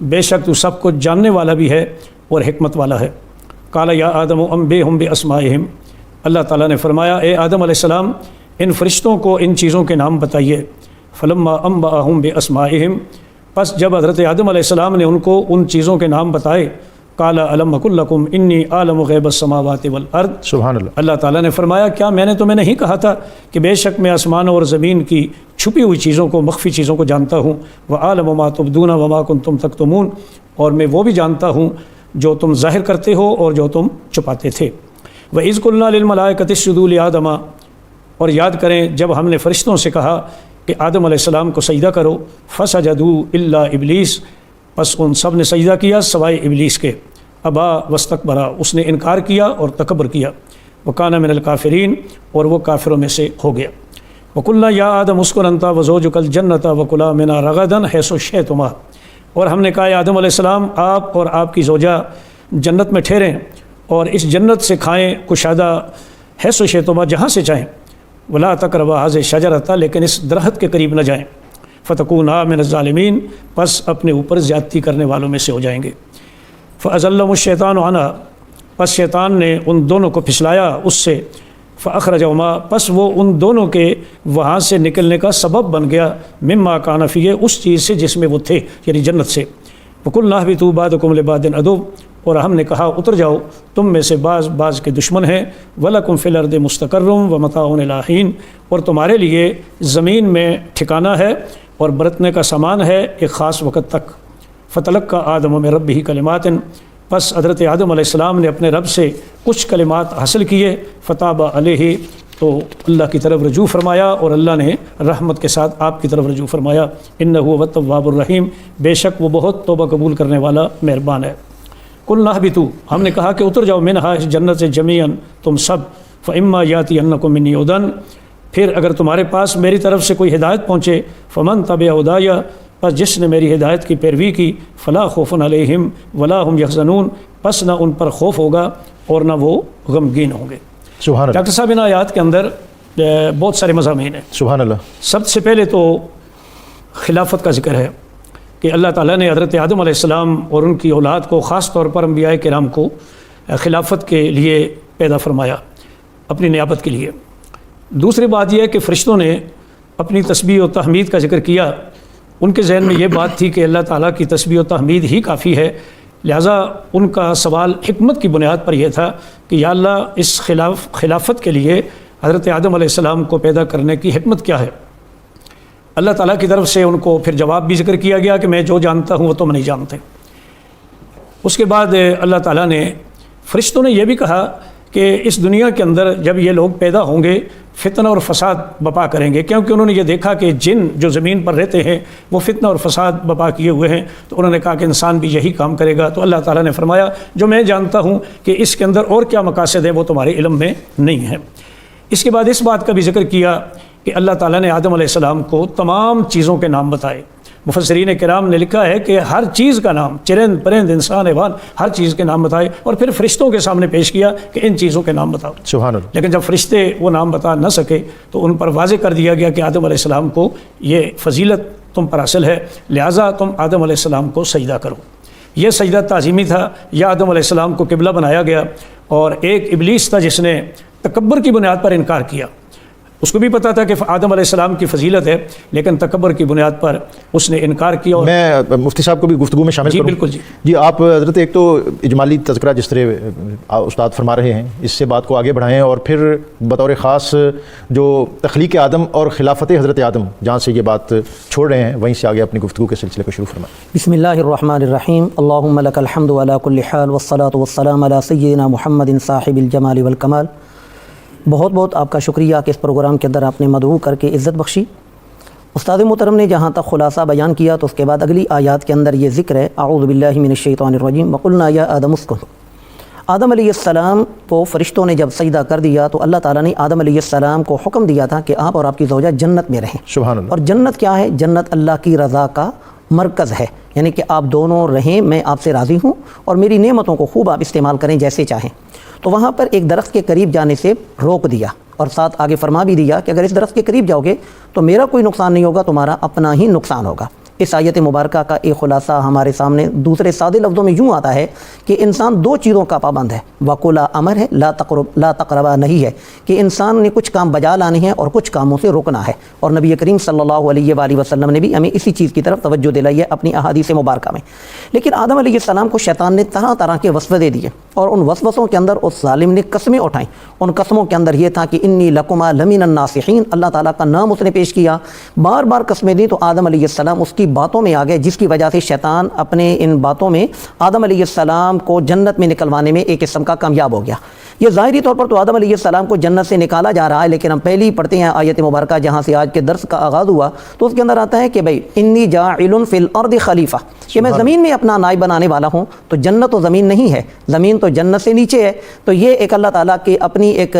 بے شک تو سب کو جاننے والا بھی ہے اور حکمت والا ہے۔ قال یا آدم انبئہم باسمائہم، اللہ تعالیٰ نے فرمایا اے آدم علیہ السلام ان فرشتوں کو ان چیزوں کے نام بتائیے۔ فلما انبأہم باسمائہم، پس جب حضرت آدم علیہ السلام نے ان کو ان چیزوں کے نام بتائے، قال الم اقل لکم انی اعلم غیب السماوات والارض، سبحان اللہ۔ اللہ تعالیٰ نے فرمایا کیا میں نے تمہیں نہیں کہا تھا کہ بے شک میں آسمانوں اور زمین کی چھپی ہوئی چیزوں کو، مخفی چیزوں کو جانتا ہوں، وَأَعْلَمُ مَا تُبْدُونَ وَمَا كُنْتُمْ تَكْتُمُونَ، اور میں وہ بھی جانتا ہوں جو تم ظاہر کرتے ہو اور جو تم چھپاتے تھے۔ وَإِذْ قُلْنَا لِلْمَلَائِكَةِ اسْجُدُوا لِآدَمَ، اور یاد کریں جب ہم نے فرشتوں سے کہا کہ آدم علیہ السلام کو سجدہ کرو، فَسَجَدُوا إِلَّا إِبْلِيسَ، پس ان سب نے سجدہ کیا سوائے ابلیس کے، ابا واستکبرا، اس نے انکار کیا اور تکبر کیا، وکان من الکافرین، اور وہ کافروں میں سے ہو گیا۔ وقلنا یا آدم اسکن انت وزوجک الجنۃ وکلا منہا رغدا حیث شئتما، اور ہم نے کہا اے آدم علیہ السلام آپ اور آپ کی زوجہ جنت میں ٹھہریں اور اس جنت سے کھائیں کشادہ حیث شئتما، جہاں سے چاہیں، ولا تقربا هذه الشجرۃ، لیکن اس درخت کے قریب نہ جائیں، فتکونا من الظالمین، پس اپنے اوپر زیادتی کرنے والوں میں سے ہو جائیں گے۔ فَأَزَلَّهُمُ الشَّيْطَانُ عَنْهَا، پس شیطان نے ان دونوں کو پھسلایا اس سے، فَأَخْرَجَهُمَا، پس وہ ان دونوں کے وہاں سے نکلنے کا سبب بن گیا، مما کان فیہ، اس چیز سے جس میں وہ تھے، یعنی جنت سے۔ وَقُلْنَا اهْبِطُوا بَعْضُكُمْ لِبَعْضٍ عَدُوٌّ، اور ہم نے کہا اتر جاؤ تم میں سے بعض کے دشمن ہیں، وَلَكُمْ فِي الْأَرْضِ مُسْتَقَرٌّ وَمَتَاعٌ إِلَىٰ حِينٍ، اور تمہارے لیے زمین میں ٹھکانہ ہے اور برتنے کا سامان ہے ایک خاص وقت تک۔ فتلقى آدم من ربہ کلمات، پس حضرت آدم علیہ السلام نے اپنے رب سے کچھ کلمات حاصل کیے، فتاب علیہ، تو اللہ کی طرف رجوع فرمایا اور اللہ نے رحمت کے ساتھ آپ کی طرف رجوع فرمایا، انہ هو التواب الرحیم، بے شک وہ بہت توبہ قبول کرنے والا مہربان ہے۔ قلنا اہبطوا، ہم نے کہا کہ اتر جاؤ منہا، اس جنت سے جمیعاً تم سب، فاما یاتینکم منی ہدی، پھر اگر تمہارے پاس میری طرف سے کوئی ہدایت پہنچے، فمن تبع ہدایا، پس جس نے میری ہدایت کی پیروی کی، فلا خوف علیہم ولا هم یحزنون، پس نہ ان پر خوف ہوگا اور نہ وہ غمگین ہوں گے۔ سبحان اللہ۔ ڈاکٹر صاحب ان آیات کے اندر بہت سارے مضامین ہیں۔ سبحان اللہ۔ سب سے پہلے تو خلافت کا ذکر ہے کہ اللہ تعالیٰ نے حضرت آدم علیہ السلام اور ان کی اولاد کو، خاص طور پر انبیاء کرام کو خلافت کے لیے پیدا فرمایا، اپنی نیابت کے لیے۔ دوسری بات یہ ہے کہ فرشتوں نے اپنی تسبیح و تحمید کا ذکر کیا، ان کے ذہن میں یہ بات تھی کہ اللہ تعالیٰ کی تسبیح و تحمید ہی کافی ہے، لہٰذا ان کا سوال حکمت کی بنیاد پر یہ تھا کہ یا اللہ اس خلافت کے لیے حضرت آدم علیہ السلام کو پیدا کرنے کی حکمت کیا ہے۔ اللہ تعالیٰ کی طرف سے ان کو پھر جواب بھی ذکر کیا گیا کہ میں جو جانتا ہوں وہ تم نہیں جانتے۔ اس کے بعد اللہ تعالیٰ نے فرشتوں نے یہ بھی کہا کہ اس دنیا کے اندر جب یہ لوگ پیدا ہوں گے فتنہ اور فساد بپا کریں گے، کیونکہ انہوں نے یہ دیکھا کہ جن جو زمین پر رہتے ہیں وہ فتنہ اور فساد بپا کیے ہوئے ہیں، تو انہوں نے کہا کہ انسان بھی یہی کام کرے گا۔ تو اللہ تعالیٰ نے فرمایا جو میں جانتا ہوں کہ اس کے اندر اور کیا مقاصد ہیں وہ تمہارے علم میں نہیں ہیں۔ اس کے بعد اس بات کا بھی ذکر کیا کہ اللہ تعالیٰ نے آدم علیہ السلام کو تمام چیزوں کے نام بتائے۔ مفسرین کرام نے لکھا ہے کہ ہر چیز کا نام، چرند پرند انسان حیوان، ہر چیز کے نام بتائے اور پھر فرشتوں کے سامنے پیش کیا کہ ان چیزوں کے نام بتاؤ۔ سبحان اللہ۔ لیکن جب فرشتے وہ نام بتا نہ سکے تو ان پر واضح کر دیا گیا کہ آدم علیہ السلام کو یہ فضیلت تم پر حاصل ہے، لہٰذا تم آدم علیہ السلام کو سجدہ کرو۔ یہ سجدہ تعظیمی تھا، یا آدم علیہ السلام کو قبلہ بنایا گیا، اور ایک ابلیس تھا جس نے تکبر کی بنیاد پر انکار کیا۔ اس کو بھی پتا تھا کہ آدم علیہ السلام کی فضیلت ہے، لیکن تکبر کی بنیاد پر اس نے انکار کیا۔ اور میں مفتی صاحب کو بھی گفتگو میں شامل جی کروں۔ بالکل جی آپ حضرت ایک تو اجمالی تذکرہ جس طرح استاد فرما رہے ہیں اس سے بات کو آگے بڑھائیں، اور پھر بطور خاص جو تخلیق آدم اور خلافت حضرت آدم جہاں سے یہ بات چھوڑ رہے ہیں وہیں سے آگے اپنی گفتگو کے سلسلے کو شروع فرمائیں۔ بسم اللہ الرحمن الرحیم، اللہم لک الحمد علی کل حال والصلاة والسلام علی سیدنا محمد صاحب الجمال والکمال۔ بہت بہت آپ کا شکریہ کہ اس پروگرام کے اندر آپ نے مدعو کر کے عزت بخشی۔ استاد محترم نے جہاں تک خلاصہ بیان کیا تو اس کے بعد اگلی آیات کے اندر یہ ذکر ہے، اعوذ باللہ من الشیطان الرجیم، وقلنا یا آدم اسکن۔ آدم علیہ السلام کو فرشتوں نے جب سجدہ کر دیا تو اللہ تعالیٰ نے آدم علیہ السلام کو حکم دیا تھا کہ آپ اور آپ کی زوجہ جنت میں رہیں۔ سبحان اللہ۔ اور جنت کیا ہے؟ جنت اللہ کی رضا کا مرکز ہے، یعنی کہ آپ دونوں رہیں، میں آپ سے راضی ہوں اور میری نعمتوں کو خوب آپ استعمال کریں جیسے چاہیں۔ تو وہاں پر ایک درخت کے قریب جانے سے روک دیا، اور ساتھ آگے فرما بھی دیا کہ اگر اس درخت کے قریب جاؤ گے تو میرا کوئی نقصان نہیں ہوگا، تمہارا اپنا ہی نقصان ہوگا۔ اس آیت مبارکہ کا ایک خلاصہ ہمارے سامنے دوسرے سادے لفظوں میں یوں آتا ہے کہ انسان دو چیزوں کا پابند ہے، وقولا امر ہے، لا تقربا نہیں ہے، کہ انسان نے کچھ کام بجا لانے ہیں اور کچھ کاموں سے رکنا ہے، اور نبی کریم صلی اللہ علیہ وآلہ وسلم نے بھی ہمیں اسی چیز کی طرف توجہ دلائی ہے اپنی احادیث مبارکہ میں۔ لیکن آدم علیہ السلام کو شیطان نے طرح طرح کے وسوسے دیے، اور ان وسوسوں کے اندر اس ظالم نے قسمیں اٹھائیں۔ ان قسموں کے اندر یہ تھا کہ انی لکما لمن الناصحین، اللہ تعالیٰ کا نام اس نے پیش کیا، بار بار قسمیں دی، تو آدم علیہ السلام اس کی باتوں میں آ گئے، جس کی وجہ سے شیطان اپنے ان باتوں میں آدم علیہ السلام کو جنت میں نکلوانے میں ایک قسم کا کامیاب ہو گیا۔ یہ ظاہری طور پر تو آدم علیہ السلام کو جنت سے نکالا جا رہا ہے، لیکن ہم پہلی پڑھتے ہیں آیت مبارکہ جہاں سے آج کے درس کا آغاز ہوا، تو اس کے اندر آتا ہے کہ بھئی انی جاعل فی الارض خلیفہ، کہ میں زمین میں اپنا نائب بنانے والا ہوں۔ تو جنت تو زمین نہیں ہے، زمین تو جنت سے نیچے ہے، تو یہ ایک اللہ تعالیٰ کی اپنی ایک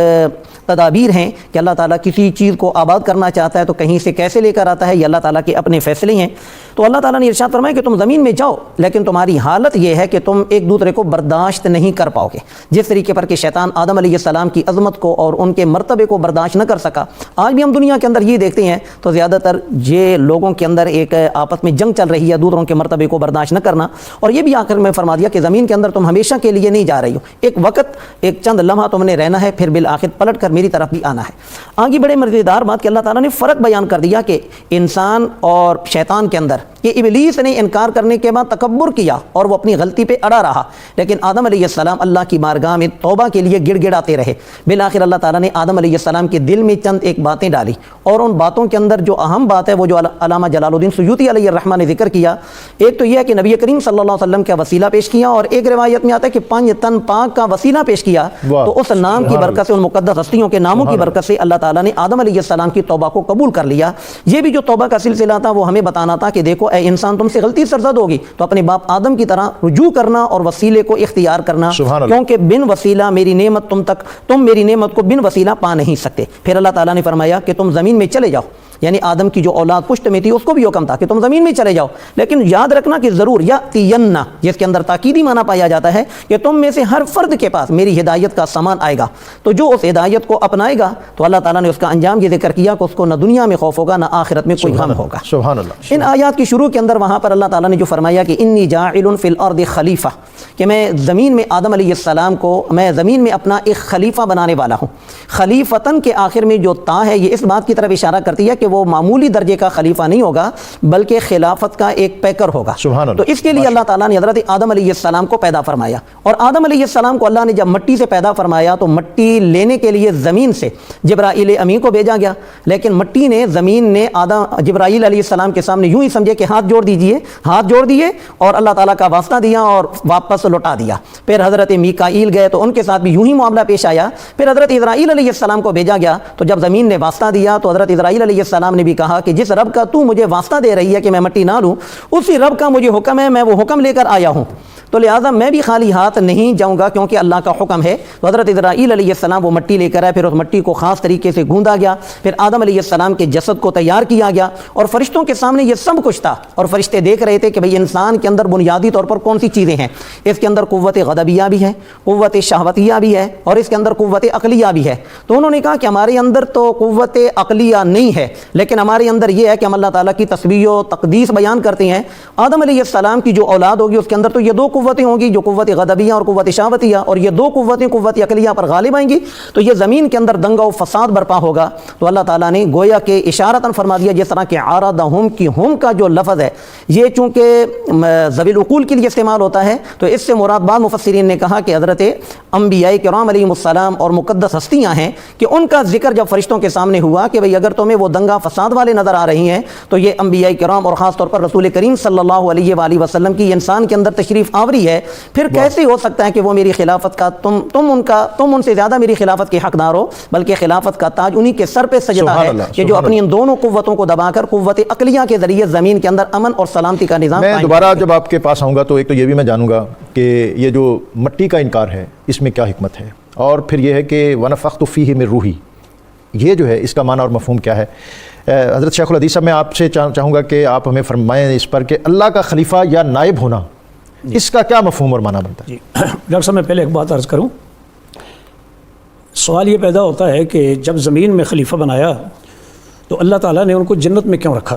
تدابیر ہیں کہ اللہ تعالیٰ کسی چیز کو آباد کرنا چاہتا ہے تو کہیں سے کیسے لے کر آتا ہے، یہ اللہ تعالیٰ کے اپنے فیصلے ہیں۔ تو اللہ تعالیٰ نے ارشاد فرمایا کہ تم زمین میں جاؤ، لیکن تمہاری حالت یہ ہے کہ تم ایک دوسرے کو برداشت نہیں کر پاؤ گے، جس طریقے پر کہ شیطان آدم علیہ السلام کی عظمت کو اور ان کے مرتبے کو برداشت نہ کر سکا۔ آج بھی ہم دنیا کے اندر یہ دیکھتے ہیں تو زیادہ تر یہ لوگوں کے اندر ایک آپس میں جنگ چل رہی ہے، دوسروں کے مرتبے کو برداشت نہ کرنا۔ اور یہ بھی آخر میں فرما دیا کہ زمین کے اندر تم ہمیشہ کے لیے نہیں جا رہی ہو، ایک وقت ایک چند لمحہ تم نے رہنا ہے، پھر بالآخر پلٹ کر میری طرف بھی آنا ہے۔ آگے بڑے مزیدار بات کہ اللہ تعالیٰ نے فرق بیان کر دیا کہ انسان اور شیطان کے اندر کہ ابلیس نے انکار کرنے کے بعد تکبر کیا اور وہ اپنی غلطی پہ اڑا رہا، لیکن آدم علیہ السلام اللہ کی بارگاہ میں توبہ کے لیے گڑ گڑاتے رہے۔ بالآخر اللہ تعالیٰ نے آدم علیہ السلام کے دل میں چند ایک باتیں ڈالی، اور ان باتوں کے اندر جو اہم بات ہے وہ جو علامہ جلال الدین سیوطی علیہ الرحمہ نے ذکر کیا، ایک تو یہ ہے کہ نبی کریم صلی اللہ علیہ وسلم کا وسیلہ پیش کیا، اور ایک روایت میں آتا ہے کہ 5 تن پاک کا وسیلہ پیش کیا۔ تو اس نام کی برکت سے، ان مقدس ہستیوں کے ناموں کی برکت سے اللہ تعالیٰ نے آدم علیہ السلام کی توبہ کو قبول کر لیا۔ یہ بھی جو توبہ کا سلسلہ تھا وہ ہمیں بتانا تھا کہ دیکھو اے انسان، تم سے غلطی سرزد ہوگی تو اپنے باپ آدم کی طرح رجوع کرنا اور وسیلے کو اختیار کرنا، کیونکہ بن وسیلہ میری نعمت تم میری نعمت کو بن وسیلہ پا نہیں سکتے۔ پھر اللہ تعالیٰ نے فرمایا کہ تم زمین میں چلے جاؤ، یعنی آدم کی جو اولاد پشت میں تھی اس کو بھی حکم تھا کہ تم زمین میں چلے جاؤ، لیکن یاد رکھنا کہ ضرور یاتینہ، جس کے اندر تاکیدی معنی پایا جاتا ہے کہ تم میں سے ہر فرد کے پاس میری ہدایت کا سامان آئے گا، تو جو اس ہدایت کو اپنائے گا تو اللہ تعالیٰ نے اس کا انجام یہ ذکر کیا کہ اس کو نہ دنیا میں خوف ہوگا نہ آخرت میں کوئی غم ہوگا۔ سبحان اللہ۔ ان آیات کی شروع کے اندر وہاں پر اللہ تعالیٰ نے جو فرمایا کہ انی جاعل فی الارض خلیفہ، کہ میں زمین میں آدم علیہ السلام کو میں زمین میں اپنا ایک خلیفہ بنانے والا ہوں۔ خلیفتن کے آخر میں جو تا ہے یہ اس بات کی طرف اشارہ کرتی ہے کہ وہ معمولی درجے کا خلیفہ نہیں ہوگا بلکہ خلافت کا ایک پیکر ہوگا۔ تو اس کے لیے اللہ تعالیٰ نے حضرت آدم علیہ السلام کو پیدا فرمایا، اور آدم علیہ السلام کو اللہ نے جب مٹی سے پیدا فرمایا تو مٹی لینے کے لیے زمین سے جبرائیل امین کو بھیجا گیا، لیکن مٹی نے زمین نے جبرائیل علیہ السلام کے سامنے یوں ہی سمجھے کہ ہاتھ جوڑ دیجئے، ہاتھ جوڑ دیے اور اللہ تعالیٰ کا واسطہ دیا اور واپس لوٹا دیا۔ پھر حضرت میکائیل گئے تو ان کے ساتھ بھی یوں ہی معاملہ پیش آیا۔ پھر حضرت اسرائیل علیہ السلام کو بھیجا گیا تو جب زمین نے واسطہ دیا تو حضرت اسرائیل علیہ السلام نے بھی کہا کہ جس رب کا تو مجھے واسطہ دے رہی ہے کہ میں مٹی نہ لوں، اسی رب کا مجھے حکم ہے، میں وہ حکم لے کر آیا ہوں، تو لہٰذا میں بھی خالی ہاتھ نہیں جاؤں گا کیونکہ اللہ کا حکم ہے۔ تو حضرت اسرائیل علیہ السلام وہ مٹی لے کر آئے، پھر اس مٹی کو خاص طریقے سے گوندا گیا، پھر آدم علیہ السلام کے جسد کو تیار کیا گیا، اور فرشتوں کے سامنے یہ سب کچھ تھا، اور فرشتے دیکھ رہے تھے کہ بھئی انسان کے اندر بنیادی طور پر کون سی چیزیں ہیں۔ اس کے اندر قوت غضبیہ بھی ہے، قوت شہوتیہ بھی ہے، اور اس کے اندر قوت عقلیہ بھی ہے۔ تو انہوں نے کہا کہ ہمارے اندر تو قوت عقلیہ نہیں ہے، لیکن ہمارے اندر یہ ہے کہ ہم اللہ تعالیٰ کی تسبیح و تقدیس بیان کرتے ہیں۔ آدم علیہ السلام کی جو اولاد ہوگی اس کے اندر تو یہ دو قوتیں ہوں گی، جو قوت غضبیہ اور قوت شہوتیہ، اور یہ دو قوتیں قوت عقلیہ پر غالب آئیں گی تو یہ زمین کے اندر دنگا و فساد برپا ہوگا۔ تو اللہ تعالیٰ نے گویا کہ اشارتاً فرما دیا، جس طرح کہ عارضہم کی ہم کا جو لفظ ہے یہ چونکہ ذوی العقول کے لیے استعمال ہوتا ہے، تو اس سے مراد بعض مفسرین نے کہا کہ حضرت انبیاء کرام علیہم السلام اور مقدس ہستیاں ہیں کہ ان کا ذکر جب فرشتوں کے سامنے ہوا کہ بھئی اگر تمہیں وہ دنگا فساد والے نظر آ رہی ہیں تو یہ انبیاء کرام اور خاص طور پر رسول کریم صلی اللہ علیہ وآلہ وسلم کی انسان کے اندر تشریف آوری ہے، پھر کیسے ہو سکتا ہے کہ وہ میری خلافت کا تم ان سے زیادہ میری خلافت کے حقدار ہو، بلکہ خلافت کا تاج انہی کے سر پہ سجدہ ہے کہ جو اپنی ان دونوں قوتوں کو دبا کر قوت عقلیہ کے ذریعے زمین کے اندر امن اور سلامتی کا نظام میں دوبارہ جب آپ کے پاس آؤں گا تو ایک تو یہ بھی میں جانوں گا کہ یہ جو مٹی کا انکار ہے اس میں کیا حکمت ہے، اور پھر یہ ہے کہ وَنَفَخْتُ فِيهِ مِن روحی، یہ جو ہے اس کا معنی اور مفہوم کیا ہے۔ حضرت شیخ الحدیث صاحب، میں آپ سے چاہوں گا کہ آپ ہمیں فرمائیں اس پر کہ اللہ کا خلیفہ یا نائب ہونا اس کا کیا مفہوم اور معنی بنتا ہے؟ جی ڈاکٹر صاحب، میں پہلے ایک بات عرض کروں۔ سوال یہ پیدا ہوتا ہے کہ جب زمین میں خلیفہ بنایا تو اللہ تعالیٰ نے ان کو جنت میں کیوں رکھا؟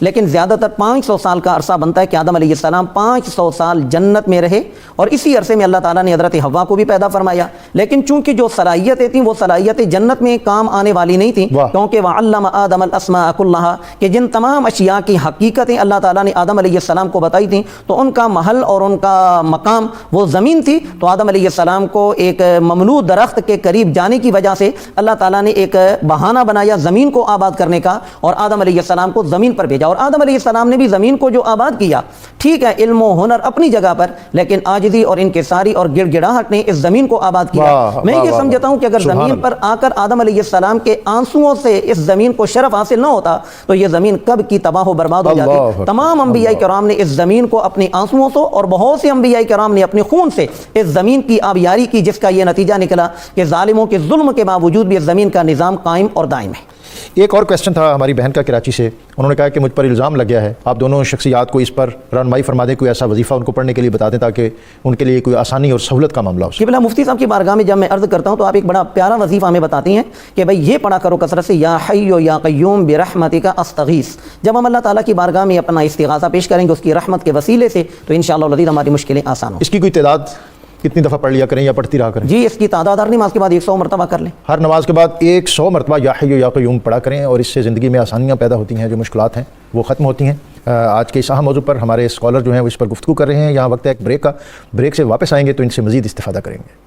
لیکن زیادہ تر 500 سال کا عرصہ بنتا ہے کہ آدم علیہ السلام 500 سال جنت میں رہے، اور اسی عرصے میں اللہ تعالیٰ نے حضرت حوا کو بھی پیدا فرمایا۔ لیکن چونکہ جو صلاحیتیں تھیں وہ صلاحیتیں جنت میں کام آنے والی نہیں تھیں، کیونکہ وَعَلَّمَ آدَمَ الْأَسْمَاءَ كُلَّهَا کہ جن تمام اشیاء کی حقیقتیں اللہ تعالیٰ نے آدم علیہ السلام کو بتائی تھیں، تو ان کا محل اور ان کا مقام وہ زمین تھی۔ تو آدم علیہ السلام کو ایک مملوء درخت کے قریب جانے کی وجہ سے اللہ تعالیٰ نے ایک بہانہ بنایا زمین کو آباد کرنے کا، اور آدم علیہ السلام کو زمین پر بھیجا، اور آدم علیہ السلام نے بھی زمین کو جو آباد کیا، ٹھیک ہے علم و ہنر اپنی جگہ پر، لیکن عاجزی اور انکساری اور گڑ گڑاہٹ نے اس زمین کو آباد کیا۔ میں یہ سمجھتا ہوں کہ اگر زمین پر آ کر آدم علیہ السلام کے آنسوؤں سے اس زمین کو شرف حاصل نہ ہوتا تو یہ زمین کب کی تباہ و برباد ہو جاتی۔ تمام انبیاء کرام نے اس زمین کو اپنے آنسوؤں سے، اور بہت سے انبیاء کرام نے اپنے خون سے اس زمین کی آبیاری کی، جس کا یہ نتیجہ نکلا کہ ظالموں کے ظلم کے باوجود بھی اس زمین کا نظام قائم اور دائم ہے۔ ایک اور کویسچن تھا ہماری بہن کا کراچی سے، انہوں نے کہا کہ مجھ پر الزام لگ گیا ہے، آپ دونوں شخصیات کو اس پر رہنمائی فرما دیں، کوئی ایسا وظیفہ ان کو پڑھنے کے لیے بتا دیں تاکہ ان کے لیے کوئی آسانی اور سہولت کا معاملہ ہو سکے۔ قبلہ مفتی صاحب کی بارگاہ میں جب میں عرض کرتا ہوں تو آپ ایک بڑا پیارا وظیفہ ہمیں بتاتی ہیں کہ بھئی یہ پڑھا کرو کثرت سے، یا حی یا قیوم برحمتک استغیث۔ جب ہم اللہ تعالیٰ کی بارگاہ میں اپنا استغاثہ پیش کریں گے اس کی رحمت کے وسیلے سے، تو انشاءاللہ العزیز ہماری مشکلیں آسان ہوں۔ اس کی کوئی تعداد کتنی دفعہ پڑھ لیا کریں یا پڑھتی رہا کریں؟ جی اس کی تعداد ہر نماز کے بعد 100 مرتبہ کر لیں۔ ہر نماز کے بعد 100 مرتبہ یا حی یا قیوم پڑھا کریں، اور اس سے زندگی میں آسانیاں پیدا ہوتی ہیں، جو مشکلات ہیں وہ ختم ہوتی ہیں۔ آج کے اس اہم موضوع پر ہمارے اسکالر جو ہیں وہ اس پر گفتگو کر رہے ہیں۔ یہاں وقت ہے ایک بریک کا، بریک سے واپس آئیں گے تو ان سے مزید استفادہ کریں گے۔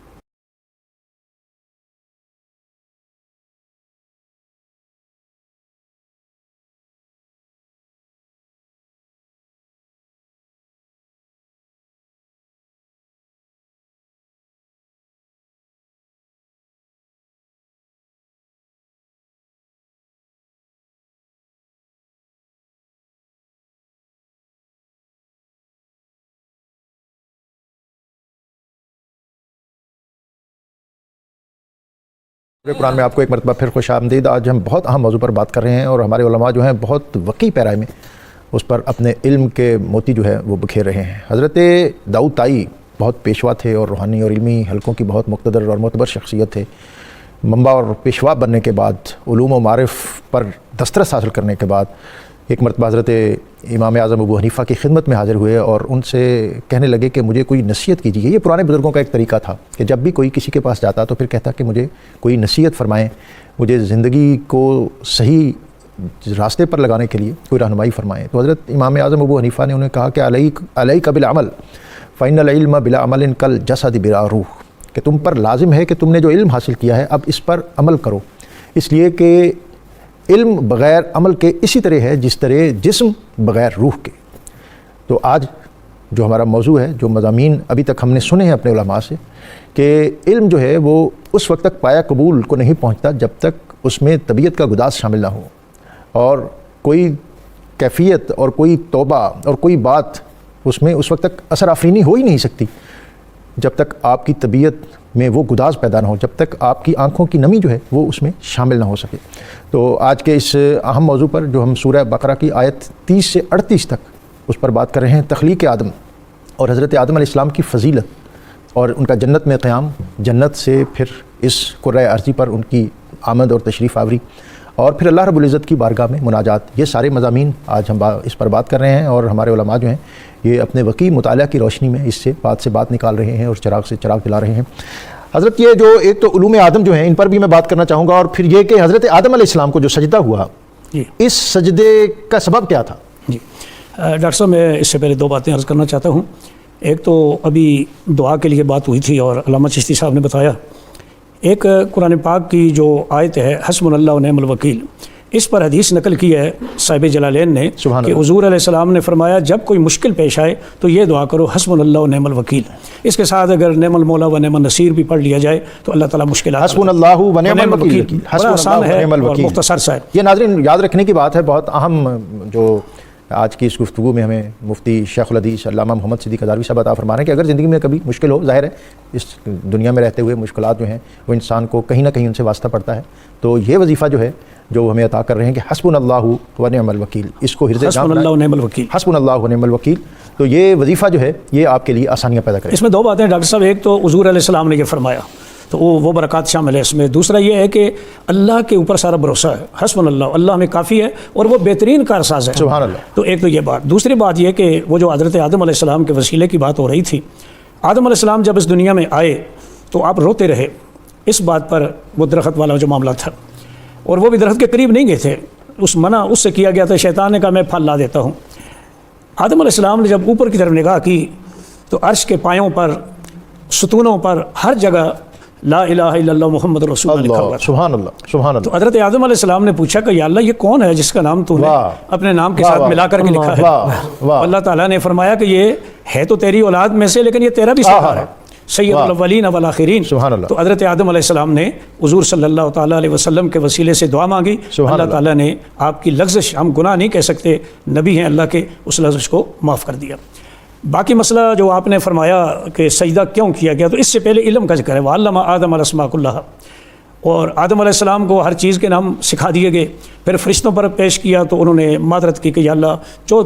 قرآن میں آپ کو ایک مرتبہ پھر خوش آمدید۔ آج ہم بہت اہم موضوع پر بات کر رہے ہیں، اور ہمارے علماء جو ہیں بہت وقی پیرائی میں اس پر اپنے علم کے موتی جو ہے وہ بکھیر رہے ہیں۔ حضرت داؤد طائی بہت پیشوا تھے، اور روحانی اور علمی حلقوں کی بہت مقتدر اور معتبر شخصیت تھے۔ منبع اور پیشوا بننے کے بعد، علوم و معارف پر دسترس حاصل کرنے کے بعد، ایک مرتبہ حضرت امام اعظم ابو حنیفہ کی خدمت میں حاضر ہوئے اور ان سے کہنے لگے کہ مجھے کوئی نصیحت کیجیے۔ یہ پرانے بزرگوں کا ایک طریقہ تھا کہ جب بھی کوئی کسی کے پاس جاتا تو پھر کہتا کہ مجھے کوئی نصیحت فرمائیں، مجھے زندگی کو صحیح راستے پر لگانے کے لیے کوئی رہنمائی فرمائیں۔ تو حضرت امام اعظم ابو حنیفہ نے انہیں کہا کہ علیک بالعمل فإن العلم بلا عمل کالجسد بلا روح، کہ تم پر لازم ہے کہ تم نے جو علم حاصل کیا ہے اب اس پر عمل کرو، اس لیے کہ علم بغیر عمل کے اسی طرح ہے جس طرح جسم بغیر روح کے۔ تو آج جو ہمارا موضوع ہے، جو مضامین ابھی تک ہم نے سنے ہیں اپنے علماء سے، کہ علم جو ہے وہ اس وقت تک پایا قبول کو نہیں پہنچتا جب تک اس میں طبیعت کا گداز شامل نہ ہو، اور کوئی کیفیت اور کوئی توبہ اور کوئی بات اس میں اس وقت تک اثر آفرینی ہو ہی نہیں سکتی جب تک آپ کی طبیعت میں وہ گداز پیدا نہ ہو، جب تک آپ کی آنکھوں کی نمی جو ہے وہ اس میں شامل نہ ہو سکے۔ تو آج کے اس اہم موضوع پر جو ہم سورہ بقرہ کی آیت 30 سے 38 تک اس پر بات کر رہے ہیں، تخلیق آدم اور حضرت آدم علیہ السلام کی فضیلت اور ان کا جنت میں قیام، جنت سے پھر اس کرۂ ارضی پر ان کی آمد اور تشریف آوری، اور پھر اللہ رب العزت کی بارگاہ میں مناجات، یہ سارے مضامین آج ہم اس پر بات کر رہے ہیں، اور ہمارے علماء جو ہیں یہ اپنے وقی مطالعہ کی روشنی میں اس سے بات نکال رہے ہیں اور چراغ سے چراغ دلا رہے ہیں۔ حضرت یہ جو ایک تو علوم آدم جو ہیں ان پر بھی میں بات کرنا چاہوں گا، اور پھر یہ کہ حضرت آدم علیہ السلام کو جو سجدہ ہوا، اس سجدے کا سبب کیا تھا؟ جی ڈاکٹر صاحب، میں اس سے پہلے دو باتیں عرض کرنا چاہتا ہوں۔ ایک تو ابھی دعا کے لیے بات ہوئی تھی اور علامہ چشتی صاحب نے بتایا، ایک قرآن پاک کی جو آیت ہے حسبنا اللہ و نعم الوکیل، اس پر حدیث نقل کی ہے صاحب جلالین نے کہ حضور علیہ السلام نے فرمایا جب کوئی مشکل پیش آئے تو یہ دعا کرو حسبنا اللہ و نعم الوکیل۔ اس کے ساتھ اگر نعم المولا و نعم النصیر بھی پڑھ لیا جائے تو اللہ تعالیٰ مشکلات، حسبنا اللہ و نعم الوکیل، بڑا آسان ہے اور مختصر سا ہے۔ یہ ناظرین یاد رکھنے کی بات ہے، بہت اہم جو آج کی اس گفتگو میں ہمیں مفتی شیخ الحدیث علامہ محمد صدیق ہزاروی صاحب عطا فرما رہے ہیں کہ اگر زندگی میں کبھی مشکل ہو، ظاہر ہے اس دنیا میں رہتے ہوئے مشکلات جو ہیں وہ انسان کو کہیں نہ کہیں ان سے واسطہ پڑتا ہے، تو یہ وظیفہ جو ہے جو ہمیں عطا کر رہے ہیں کہ حسبنا اللہ و نعم الوکیل، اس کو حفظ حسبنا اللہ و نعم الوکیل، حسبنا اللہ و نعم الوکیل، تو یہ وظیفہ جو ہے یہ آپ کے لیے آسانیاں پیدا کرے۔ اس میں دو باتیں ڈاکٹر صاحب، ایک تو حضور علیہ السلام نے یہ فرمایا، تو وہ برکات شامل ہے اس میں۔ دوسرا یہ ہے کہ اللہ کے اوپر سارا بھروسہ ہے، حسبنا اللہ، اللہ ہمیں کافی ہے اور وہ بہترین کارساز ہے۔ سبحان اللہ۔ تو ایک تو یہ بات، دوسری بات یہ کہ وہ جو حضرت آدم علیہ السلام کے وسیلے کی بات ہو رہی تھی، آدم علیہ السلام جب اس دنیا میں آئے تو آپ روتے رہے اس بات پر، وہ درخت والا جو معاملہ تھا، اور وہ بھی درخت کے قریب نہیں گئے تھے، اس سے کیا گیا تھا، شیطان نے کہا میں پھل لا دیتا ہوں۔ آدم علیہ السلام نے جب اوپر کی طرف نگاہ کی تو عرش کے پایوں پر، ستونوں پر، ہر جگہ لا الہ الا اللہ محمد رسول اللہ لکھا ہوا تھا۔ سبحان اللہ، سبحان اللہ۔ تو حضرت آدم علیہ السلام نے پوچھا کہ یا اللہ یہ کون ہے جس کا نام تو نے اپنے نام کے ساتھ ملا کر کے لکھا ہے؟ اللہ تعالیٰ نے فرمایا کہ یہ ہے تو تیری اولاد میں سے، لیکن یہ تیرا بھی سردار ہے، سید الاولین والآخرین۔ تو حضرت آدم علیہ السلام نے حضور صلی اللہ تعالیٰ علیہ وسلم کے وسیلے سے دعا مانگی، اللہ تعالیٰ نے آپ کی لغزش، ہم گناہ نہیں کہہ سکتے، نبی ہیں اللہ کے، اس لغزش کو معاف کر دیا۔ باقی مسئلہ جو آپ نے فرمایا کہ سجدہ کیوں کیا گیا، تو اس سے پہلے علم کا ذکر ہے، وَعَلَّمَ آدَمَ الْأَسْمَاءَ كُلَّهَا، اور آدم علیہ السلام کو ہر چیز کے نام سکھا دیے گئے۔ پھر فرشتوں پر پیش کیا تو انہوں نے معذرت کی کہ یا اللہ جو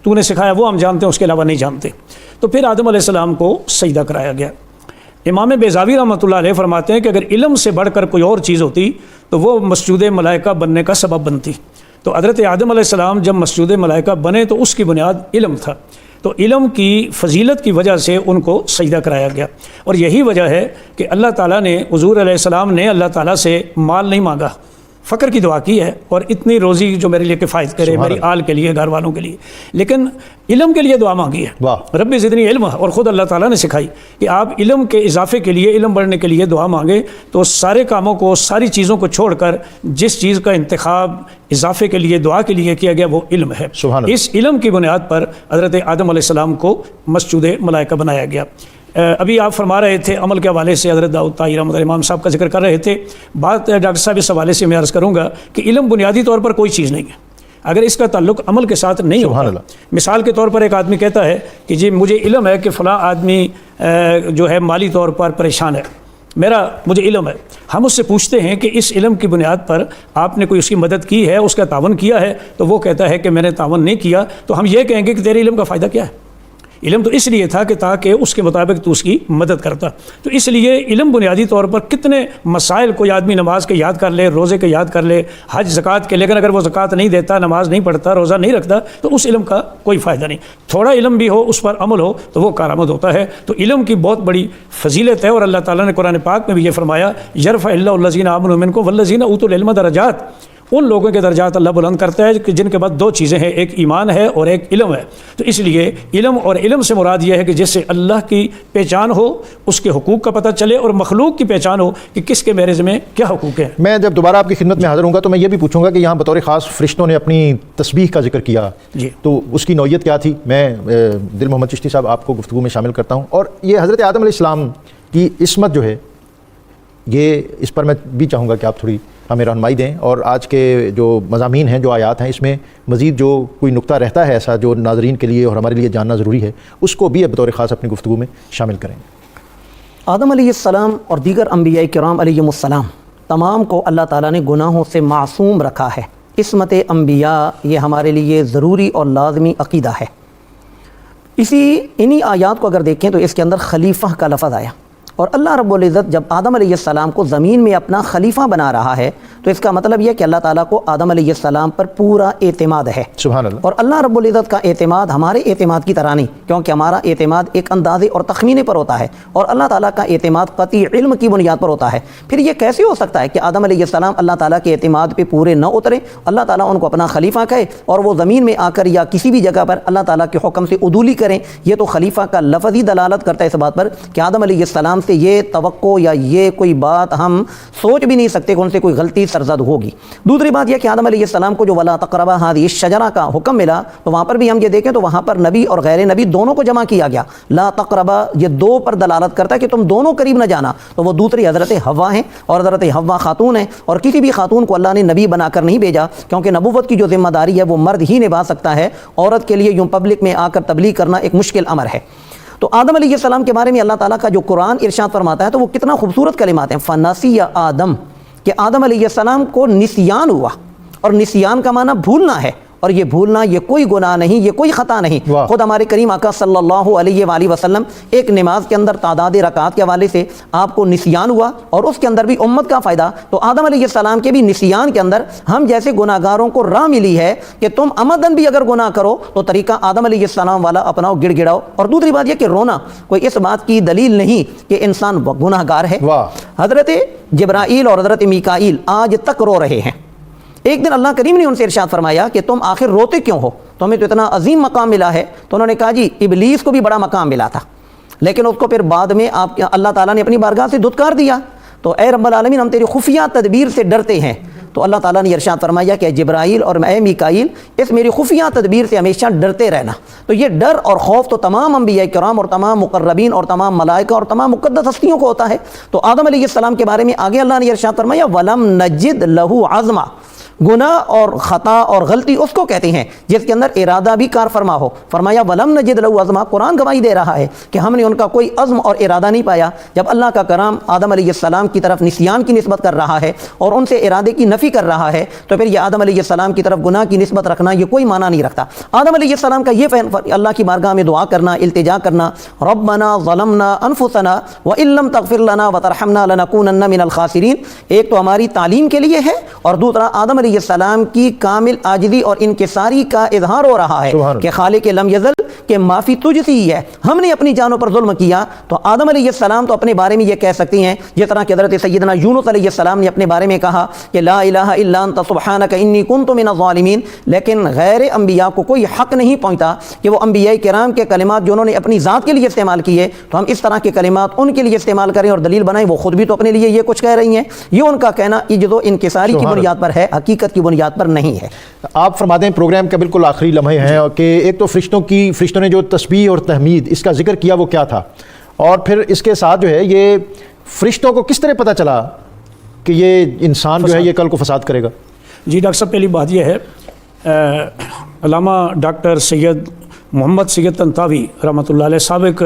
تو نے سکھایا وہ ہم جانتے ہیں، اس کے علاوہ نہیں جانتے۔ تو پھر آدم علیہ السلام کو سجدہ کرایا گیا۔ امام بیضاوی رحمۃ اللہ علیہ فرماتے ہیں کہ اگر علم سے بڑھ کر کوئی اور چیز ہوتی تو وہ مسجود ملائکہ بننے کا سبب بنتی۔ تو حضرت آدم علیہ السلام جب مسجود ملائکہ بنے تو اس کی بنیاد علم تھا، تو علم کی فضیلت کی وجہ سے ان کو سجدہ کرایا گیا۔ اور یہی وجہ ہے کہ اللہ تعالیٰ نے، حضور علیہ السلام نے اللہ تعالیٰ سے مال نہیں مانگا، فقر کی دعا کی ہے، اور اتنی روزی جو میرے لیے کفایت کرے، میری آل کے لیے، گھر والوں کے لیے، لیکن علم کے لیے دعا مانگی ہے، رب زدنی علم، اور خود اللہ تعالیٰ نے سکھائی کہ آپ علم کے اضافے کے لیے، علم بڑھنے کے لیے دعا مانگیں۔ تو سارے کاموں کو، ساری چیزوں کو چھوڑ کر جس چیز کا انتخاب اضافے کے لیے، دعا کے لیے کیا گیا وہ علم ہے۔ اس علم کی بنیاد پر حضرت آدم علیہ السلام کو مسجود ملائکہ بنایا گیا۔ ابھی آپ فرما رہے تھے عمل کے حوالے سے، حضرت داؤد طاہی رحمۃ اللہ امام صاحب کا ذکر کر رہے تھے، بات ڈاکٹر صاحب اس حوالے سے میں عرض کروں گا کہ علم بنیادی طور پر کوئی چیز نہیں ہے اگر اس کا تعلق عمل کے ساتھ نہیں ہوگا۔ مثال کے طور پر ایک آدمی کہتا ہے کہ جی مجھے علم ہے کہ فلاں آدمی جو ہے مالی طور پر پریشان ہے، مجھے علم ہے، ہم اس سے پوچھتے ہیں کہ اس علم کی بنیاد پر آپ نے کوئی اس کی مدد کی ہے، اس کا تعاون کیا ہے؟ تو وہ کہتا ہے کہ میں نے تعاون نہیں کیا۔ تو ہم یہ کہیں گے کہ تیرے علم کا فائدہ کیا ہے؟ علم تو اس لیے تھا کہ تاکہ اس کے مطابق تو اس کی مدد کرتا۔ تو اس لیے علم بنیادی طور پر کتنے مسائل کوئی آدمی نماز کے یاد کر لے، روزے کے یاد کر لے، حج زکوٰۃ کے، لیکن اگر وہ زکوٰۃ نہیں دیتا، نماز نہیں پڑھتا، روزہ نہیں رکھتا، تو اس علم کا کوئی فائدہ نہیں۔ تھوڑا علم بھی ہو، اس پر عمل ہو تو وہ کارآمد ہوتا ہے۔ تو علم کی بہت بڑی فضیلت ہے، اور اللہ تعالیٰ نے قرآن پاک میں بھی یہ فرمایا، یرفع اللہ الذین آمنوا منکم والذین اوتوا العلم درجات، ان لوگوں کے درجات اللہ بلند کرتا ہے کہ جن کے بعد دو چیزیں ہیں، ایک ایمان ہے اور ایک علم ہے۔ تو اس لیے علم، اور علم سے مراد یہ ہے کہ جس سے اللہ کی پہچان ہو، اس کے حقوق کا پتہ چلے، اور مخلوق کی پہچان ہو کہ کس کے میرے ذمہ کیا حقوق ہیں۔ میں جب دوبارہ آپ کی خدمت میں حاضر ہوں گا تو میں یہ بھی پوچھوں گا کہ یہاں بطور خاص فرشتوں نے اپنی تسبیح کا ذکر کیا، تو اس کی نوعیت کیا تھی؟ میں دل محمد چشتی صاحب آپ کو گفتگو میں شامل کرتا ہوں، اور یہ حضرت آدم علیہ السلام کی عصمت جو ہے، یہ اس پر میں بھی چاہوں گا کہ آپ تھوڑی ہمیں رہنمائی دیں، اور آج کے جو مضامین ہیں، جو آیات ہیں، اس میں مزید جو کوئی نقطہ رہتا ہے ایسا جو ناظرین کے لیے اور ہمارے لیے جاننا ضروری ہے، اس کو بھی بطور خاص اپنی گفتگو میں شامل کریں۔ آدم علیہ السلام اور دیگر انبیاء کرام علیہم السلام تمام کو اللہ تعالیٰ نے گناہوں سے معصوم رکھا ہے۔ عصمت انبیاء یہ ہمارے لیے ضروری اور لازمی عقیدہ ہے۔ انہی آیات کو اگر دیکھیں تو اس کے اندر خلیفہ کا لفظ آیا، اور اللہ رب العزت جب آدم علیہ السلام کو زمین میں اپنا خلیفہ بنا رہا ہے تو اس کا مطلب یہ کہ اللہ تعالیٰ کو آدم علیہ السلام پر پورا اعتماد ہے۔ سبحان اللہ۔ اور اللہ رب العزت کا اعتماد ہمارے اعتماد کی طرح نہیں، کیونکہ ہمارا اعتماد ایک اندازے اور تخمینے پر ہوتا ہے، اور اللہ تعالیٰ کا اعتماد قطعی علم کی بنیاد پر ہوتا ہے۔ پھر یہ کیسے ہو سکتا ہے کہ آدم علیہ السلام اللہ تعالیٰ کے اعتماد پہ پورے نہ اترے، اللہ تعالیٰ ان کو اپنا خلیفہ کہے، اور وہ زمین میں آ کر یا کسی بھی جگہ پر اللہ تعالیٰ کے حکم سے عدولی کریں؟ یہ تو خلیفہ کا لفظ ہی دلالت کرتا ہے اس بات پر کہ آدم علیہ السلام سے یہ توقع یا یہ کوئی بات ہم سوچ بھی نہیں سکتے کہ ان سے کوئی غلطی سرزد ہوگی۔ دوسری بات یہ کہ آدم علیہ السلام کو جو ولا تقربا هذه الشجرہ کا حکم ملا، تو وہاں پر بھی ہم یہ دیکھیں تو وہاں پر نبی اور غیر نبی دونوں کو جمع کیا گیا۔ لا تقربا یہ دو پر دلالت کرتا ہے کہ تم دونوں قریب نہ جانا، تو وہ دوسری حضرت حوا ہیں، اور حضرت حوا خاتون ہیں، اور کسی بھی خاتون کو اللہ نے نبی بنا کر نہیں بھیجا، کیونکہ نبوت کی جو ذمہ داری ہے وہ مرد ہی نبھا سکتا ہے، عورت کے لیے یوں پبلک میں آ کر تبلیغ کرنا ایک مشکل امر ہے۔ تو آدم علیہ السلام کے بارے میں اللہ تعالیٰ کا جو قرآن ارشاد فرماتا ہے تو وہ کتنا خوبصورت کلمات ہیں، فنسی آدم، کہ آدم علیہ السلام کو نسیان ہوا، اور نسیان کا معنی بھولنا ہے، اور یہ بھولنا یہ کوئی گناہ نہیں، یہ کوئی خطا نہیں۔ واہ۔ خود ہمارے کریم آقا صلی اللہ علیہ وآلہ وسلم ایک نماز کے اندر تعداد رکعات کے حوالے سے آپ کو نسیان ہوا اور اس کے اندر بھی امت کا فائدہ، تو آدم علیہ السلام کے بھی نسیان کے اندر ہم جیسے گناہ گاروں کو راہ ملی ہے کہ تم عمدن بھی اگر گناہ کرو تو طریقہ آدم علیہ السلام والا اپناؤ، گڑ گڑاؤ۔ اور دوسری بات یہ کہ رونا کوئی اس بات کی دلیل نہیں کہ انسان گناہ گار ہے۔ واہ۔ حضرت جبرائیل اور حضرت میکائیل آج تک رو رہے ہیں۔ ایک دن اللہ کریم نے ان سے ارشاد فرمایا کہ تم آخر روتے کیوں ہو، تمہیں تو اتنا عظیم مقام ملا ہے۔ تو انہوں نے کہا جی ابلیس کو بھی بڑا مقام ملا تھا، لیکن اس کو پھر بعد میں اللہ تعالیٰ نے اپنی بارگاہ سے دھتکار دیا۔ تو اے رب العالمین ہم تیری خفیہ تدبیر سے ڈرتے ہیں۔ تو اللہ تعالیٰ نے ارشاد فرمایا کہ جبرائیل اور اے میکائیل اس میری خفیہ تدبیر سے ہمیشہ ڈرتے رہنا۔ تو یہ ڈر اور خوف تو تمام انبیاء کرام اور تمام مقربین اور تمام ملائکہ اور تمام مقدس ہستیوں کو ہوتا ہے۔ تو آدم علیہ السلام کے بارے میں آگے اللہ نے ارشاد فرمایا وَلَمْ نَجِدْ لَهُ عَزْمًا، گناہ اور خطا اور غلطی اس کو کہتے ہیں جس کے اندر ارادہ بھی کار فرما ہو۔ فرمایا وَلَمْ نَجِدْ لَهُ عَزْمًا، قرآن گواہی دے رہا ہے کہ ہم نے ان کا کوئی عزم اور ارادہ نہیں پایا۔ جب اللہ کا کلام آدم علیہ السلام کی طرف نسیان کی نسبت کر رہا ہے اور ان سے ارادے کی نفی کر رہا ہے تو پھر یہ آدم علیہ السلام کی طرف گناہ کی نسبت رکھنا یہ کوئی معنی نہیں رکھتا۔ آدم علیہ السلام کا یہ اللہ کی بارگاہ میں دعا کرنا، التجا کرنا، ربنا ظلمنا انفسنا وان لم تغفر لنا وترحمنا لنکونن من الخاسرین، ایک تو ہماری تعلیم کے لیے ہے اور دوسرا آدم علیہ السلام کی کامل عاجزی اور انکساری کا اظہار ہو رہا ہے کہ خالق لم یزل کہ معافی تجھ سے ہی ہے، ہم نے اپنی جانوں پر ظلم کیا۔ تو آدم علیہ السلام تو اپنے بارے میں یہ کہہ سکتی ہیں جس طرح کہ حضرت سیدنا یونس علیہ السلام نے اپنے بارے میں کہا کہ لا الہ الا انت سبحانک انی کنت من الظالمین، لیکن غیر انبیاء کو کوئی حق نہیں پہنچتا کہ وہ انبیاء کرام کے کلمات جو انہوں نے اپنی ذات کے لیے استعمال کیے تو ہم اس طرح کے کلمات ان کے لیے استعمال کریں اور دلیل بنائیں۔ وہ خود بھی تو اپنے لیے یہ کچھ کہہ رہی ہیں، یہ ان کا کہنا جو انکساری کی بنیاد پر ہے، حقیقت کی بنیاد پر نہیں ہے۔ آپ فرما دیں پروگرام کے بالکل آخری لمحے ہیں کہ ایک تو فرشتوں نے جو تسبیح اور تحمید اس کا ذکر کیا وہ کیا تھا، اور پھر اس کے ساتھ جو ہے یہ فرشتوں کو کس طرح پتہ چلا کہ یہ انسان جو ہے یہ کل کو فساد کرے گا؟ جی ڈاکٹر صاحب پہلی بات یہ ہے علامہ ڈاکٹر سید محمد سید طنطاوی رحمۃ اللہ علیہ سابق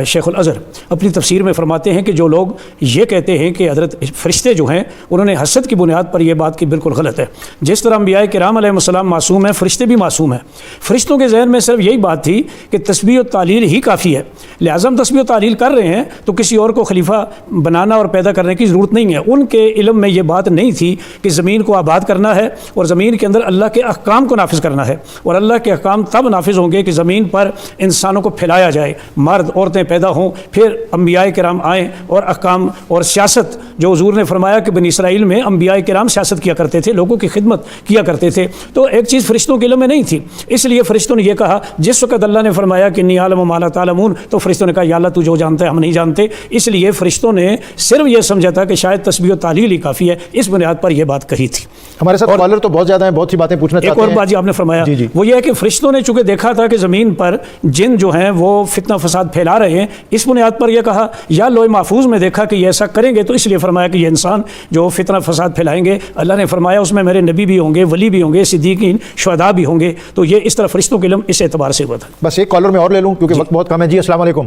شیخ الازہر اپنی تفسیر میں فرماتے ہیں کہ جو لوگ یہ کہتے ہیں کہ حضرت فرشتے جو ہیں انہوں نے حسد کی بنیاد پر یہ بات کی بالکل غلط ہے۔ جس طرح انبیاء کرام علیہ السلام معصوم ہیں، فرشتے بھی معصوم ہیں۔ فرشتوں کے ذہن میں صرف یہی بات تھی کہ تسبیح و تعلیل ہی کافی ہے، لہٰذا ہم تسبیح و تعلیل کر رہے ہیں تو کسی اور کو خلیفہ بنانا اور پیدا کرنے کی ضرورت نہیں ہے۔ ان کے علم میں یہ بات نہیں تھی کہ زمین کو آباد کرنا ہے اور زمین کے اندر اللہ کے احکام کو نافذ کرنا ہے، اور اللہ کے احکام تب نافذ ہوں کہ زمین پر انسانوں کو پھیلایا جائے، مرد عورتیں پیدا ہوں، پھر انبیاء کرام آئیں اور احکام اور سیاست، جو حضور نے فرمایا کہ بنی اسرائیل میں انبیاء کرام سیاست کیا کرتے تھے، لوگوں کی خدمت کیا کرتے تھے، تو ایک چیز فرشتوں کے علم میں نہیں تھی۔ اس لیے فرشتوں نے یہ کہا، جس وقت اللہ نے فرمایا کہ انی اعلم ما لا تعلمون، تو فرشتوں نے کہا یا اللہ تو جو جانتا ہے ہم نہیں جانتے۔ اس لیے فرشتوں نے صرف یہ سمجھا تھا کہ شاید تسبیح و تعلیل ہی کافی ہے، اس بنیاد پر یہ بات کہی تھی۔ ہمارے ساتھ کالر تو بہت زیادہ ہیں، بہت سی باتیں پوچھنا چاہتے ہیں۔ ایک اور بات جی آپ نے فرمایا وہ یہ ہے کہ فرشتوں نے چونکہ دیکھا تھا کہ زمین پر جن جو ہیں وہ فتنہ فساد پھیلا رہے ہیں، اس بنیاد پر یہ کہا، یا لوح محفوظ میں دیکھا کہ یہ ایسا کریں گے تو اس لیے فرمایا کہ یہ انسان جو فتنہ فساد پھیلائیں گے، اللہ نے فرمایا اس میں میرے نبی بھی ہوں گے، ولی بھی ہوں گے، صدیقین شہداء بھی ہوں گے۔ تو یہ اس طرح فرشتوں کے علم اس اعتبار سے ہوا تھا۔ بس ایک کالر میں اور لے لوں کیونکہ وقت بہت کم ہے۔ جی السلام علیکم۔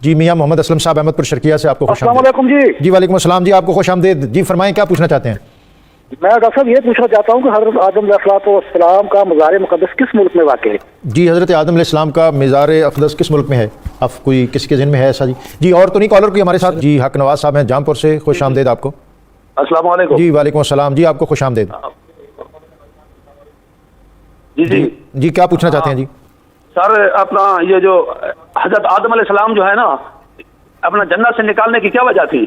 جی میاں محمد اسلم صاحب احمد پر شرکیہ سے آپ کو خوش آمدید۔ السلام علیکم۔ جی وعلیکم السلام، جی آپ کو خوش آمدید۔ جی فرمائیں کیا پوچھنا چاہتے ہیں؟ میں ڈاکٹر صاحب یہ پوچھنا چاہتا ہوں کہ حضرت آدم علیہ السلام کا مزار مقدس کس ملک میں واقع ہے؟ جی حضرت آدم علیہ السلام کا مزار اقدس کس ملک میں ہے؟ آپ کوئی کسی کے ذہن میں ہے ایسا؟ جی اور تو نہیں کالر کوئی ہمارے ساتھ؟ جی حق نواز صاحب ہیں جام پور سے، خوش آمدید آپ کو۔ السلام علیکم۔ جی وعلیکم السلام، جی آپ کو خوش آمدید۔ جی کیا پوچھنا چاہتے ہیں؟ جی سر اپنا یہ جو حضرت آدم علیہ السلام جو ہے نا اپنا جنت سے نکالنے کی کیا وجہ تھی؟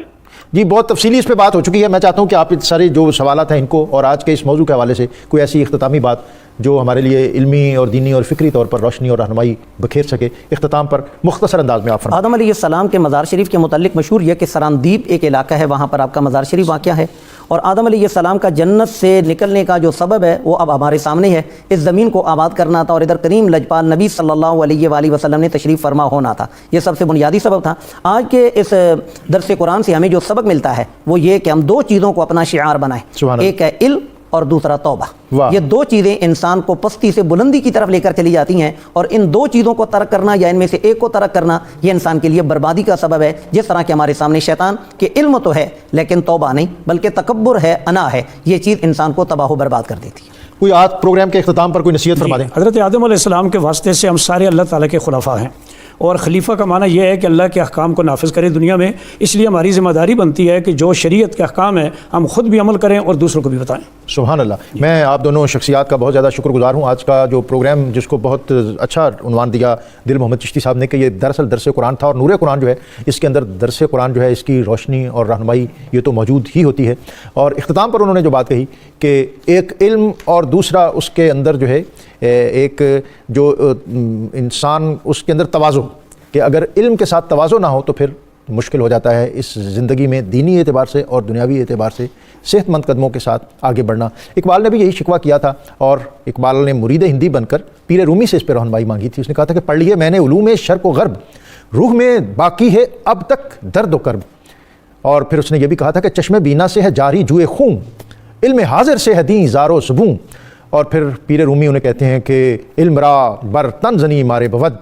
جی بہت تفصیلی اس پہ بات ہو چکی ہے، میں چاہتا ہوں کہ آپ سارے جو سوالات ہیں ان کو اور آج کے اس موضوع کے حوالے سے کوئی ایسی اختتامی بات جو ہمارے لیے علمی اور دینی اور فکری طور پر روشنی اور رہنمائی بکھیر سکے، اختتام پر مختصر انداز میں آپ فرمائیں۔ آدم علیہ السلام کے مزار شریف کے متعلق مشہور یہ کہ سراندیپ ایک علاقہ ہے، وہاں پر آپ کا مزار شریف واقع ہے، اور آدم علیہ السلام کا جنت سے نکلنے کا جو سبب ہے وہ اب ہمارے سامنے ہے۔ اس زمین کو آباد کرنا تھا اور ادھر کریم لجپال نبی صلی اللہ علیہ وآلہ وسلم نے تشریف فرما ہونا تھا، یہ سب سے بنیادی سبب تھا۔ آج کے اس درس قرآن سے ہمیں جو سبق ملتا ہے وہ یہ کہ ہم دو چیزوں کو اپنا شعار بنائیں، ایک ہے علم اور دوسرا توبہ۔ یہ دو چیزیں انسان کو پستی سے بلندی کی طرف لے کر چلی جاتی ہیں، اور ان دو چیزوں کو ترک کرنا یا ان میں سے ایک کو ترک کرنا یہ انسان کے لیے بربادی کا سبب ہے۔ جس طرح کہ ہمارے سامنے شیطان کہ علم تو ہے لیکن توبہ نہیں، بلکہ تکبر ہے، انا ہے، یہ چیز انسان کو تباہ و برباد کر دیتی ہے۔ کوئی آج پروگرام کے اختتام پر کوئی نصیحت فرما دیں. حضرت آدم علیہ السلام کے واسطے سے ہم سارے اللہ تعالیٰ کے خلفاء ہیں، اور خلیفہ کا معنی یہ ہے کہ اللہ کے احکام کو نافذ کرے دنیا میں. اس لیے ہماری ذمہ داری بنتی ہے کہ جو شریعت کے احکام ہیں ہم خود بھی عمل کریں اور دوسروں کو بھی بتائیں. سبحان اللہ. میں آپ دونوں شخصیات کا بہت زیادہ شکر گزار ہوں. آج کا جو پروگرام جس کو بہت اچھا عنوان دیا دل محمد چشتی صاحب نے کہ یہ دراصل درس قرآن تھا، اور نور قرآن جو ہے اس کے اندر درس قرآن جو ہے اس کی روشنی اور رہنمائی یہ تو موجود ہی ہوتی ہے. اور اختتام پر انہوں نے جو بات کہی کہ ایک علم اور دوسرا اس کے اندر جو ہے ایک جو انسان اس کے اندر تواضع، کہ اگر علم کے ساتھ تواضع نہ ہو تو پھر مشکل ہو جاتا ہے اس زندگی میں دینی اعتبار سے اور دنیاوی اعتبار سے صحت مند قدموں کے ساتھ آگے بڑھنا. اقبال نے بھی یہی شکوہ کیا تھا، اور اقبال نے مرید ہندی بن کر پیر رومی سے اس پہ رہنمائی مانگی تھی. اس نے کہا تھا کہ پڑھ لیے میں نے علوم شرق و غرب، روح میں باقی ہے اب تک درد و کرب. اور پھر اس نے یہ بھی کہا تھا کہ چشم بینا سے ہے جاری جوئے خون، علم حاضر سے ہے دین زار و زبوں. اور پھر پیر رومی انہیں کہتے ہیں کہ علم را بر تن زنی مارے بود،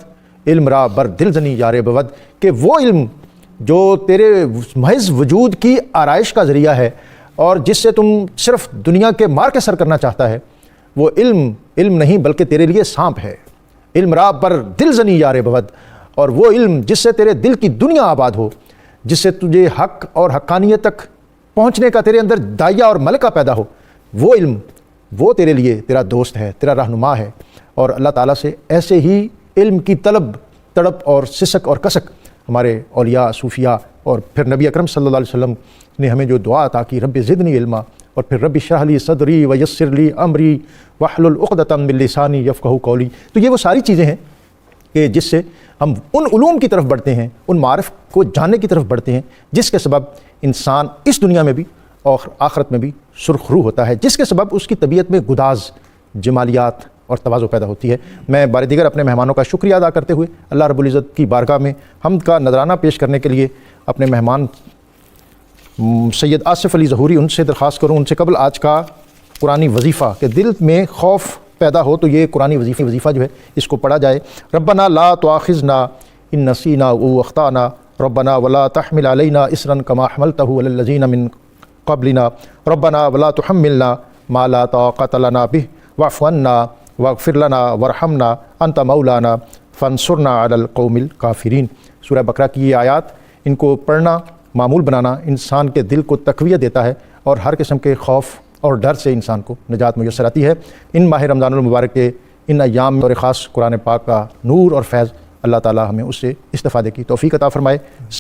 علم را بر دل زنی یارے بود، کہ وہ علم جو تیرے محض وجود کی آرائش کا ذریعہ ہے اور جس سے تم صرف دنیا کے مار کے سر کرنا چاہتا ہے، وہ علم نہیں بلکہ تیرے لیے سانپ ہے. علم را بر دل زنی یارے بود، اور وہ علم جس سے تیرے دل کی دنیا آباد ہو، جس سے تجھے حق اور حقانیت تک پہنچنے کا تیرے اندر داعیہ اور ملکہ پیدا ہو، وہ علم وہ تیرے لیے تیرا دوست ہے، تیرا رہنما ہے. اور اللہ تعالیٰ سے ایسے ہی علم کی طلب، تڑپ اور سسک اور کسک ہمارے اولیاء، صوفیاء، اور پھر نبی اکرم صلی اللہ علیہ وسلم نے ہمیں جو دعا عطا کی، رب زدنی علما، اور پھر رب اشرح لی صدری ویسر لی امری واحلل عقدۃ من لسانی یفقہوا قولی. تو یہ وہ ساری چیزیں ہیں کہ جس سے ہم ان علوم کی طرف بڑھتے ہیں، ان معارف کو جاننے کی طرف بڑھتے ہیں، جس کے سبب انسان اس دنیا میں بھی اور آخرت میں بھی سرخ روح ہوتا ہے، جس کے سبب اس کی طبیعت میں گداز، جمالیات اور تواضع پیدا ہوتی ہے. میں بار دیگر اپنے مہمانوں کا شکریہ ادا کرتے ہوئے اللہ رب العزت کی بارگاہ میں حمد کا نذرانہ پیش کرنے کے لیے اپنے مہمان سید آصف علی ظہوری ان سے درخواست کروں. ان سے قبل آج کا قرآنی وظیفہ کہ دل میں خوف پیدا ہو تو یہ قرآنی وظیفہ جو ہے اس کو پڑھا جائے. ربنا لا تؤاخذنا ان نسینا او اخطانا ربنا ولا تحمل علینا اسرا کما حملتہ علی الذین من قبلنا ربنا ولا تحملنا ما لا طاقۃ لنا به واعف عنا واغفر لنا وارحمنا انت مولانا فانصرنا علی القوم الکافرین. سورہ بقرہ کی یہ آیات، ان کو پڑھنا، معمول بنانا انسان کے دل کو تقویت دیتا ہے اور ہر قسم کے خوف اور ڈر سے انسان کو نجات میسر آتی ہے. ان ماہ رمضان المبارک کے ان ایام اور خاص قرآن پاک کا نور اور فیض اللہ تعالی ہمیں اس سے استفادے کی توفیق عطا فرمائے.